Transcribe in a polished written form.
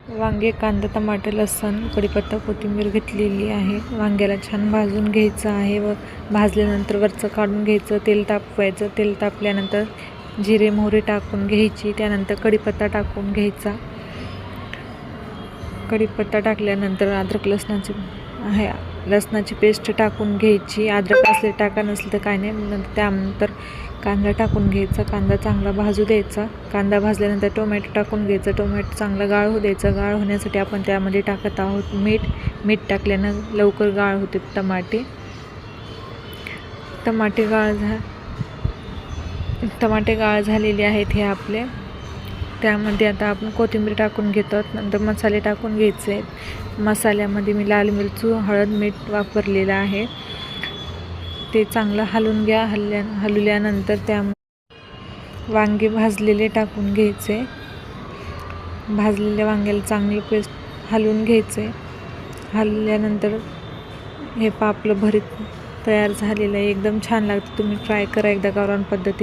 वांगे, कांदा, टमाटर, लसूण, कढीपत्ता, कोथिंबीर घेतलेली आहे. वांग्याला छान भाजून घ्यायचं आहे व भाजल्यानंतर वरचं काढून घ्यायचं. तेल तापवायचं. तेल तापल्यानंतर जिरे मोहरी टाकून घ्यायची. त्यानंतर कढीपत्ता टाकून घ्यायचा. कढीपत्ता टाकल्यानंतर अद्रक लसणाची पेस्ट टाकून घ्यायची. अद्रक असले टाका, नसले तर काय नाही. त्यानंतर कांदा टाकून घ्यायचा. कांदा चांगला भाजू द्यायचा. कांदा भाजल्यानंतर टोमॅटो टाकून घ्यायचं. टोमॅटो चांगलं गाळ होऊ द्यायचं. गाळ होण्यासाठी आपण त्यामध्ये टाकत आहोत मीठ टाकल्यानं लवकर गाळ होते टमाटे गाळ झालेले आहेत हे आपले. त्यामध्ये आता आपण कोथिंबीर टाकून घेतो. नंतर मसाले टाकून घ्यायचे आहेत. मसाल्यामध्ये मी लाल मिरची, हळद, मीठ वापरलेलं आहे. ते चांगलं हलवून घ्या. हलवल्यानंतर त्या वांगे भाजलेले टाकून घ्यायचे. भाजलेल्या वांग्याला चांगलं पेस्ट हलवून घ्यायचे. हलवल्यानंतर हे आपलं भरीत तयार झालेलं आहे. एकदम छान लागतं. तुम्ही ट्राय करा एकदा गावरान पद्धतीने.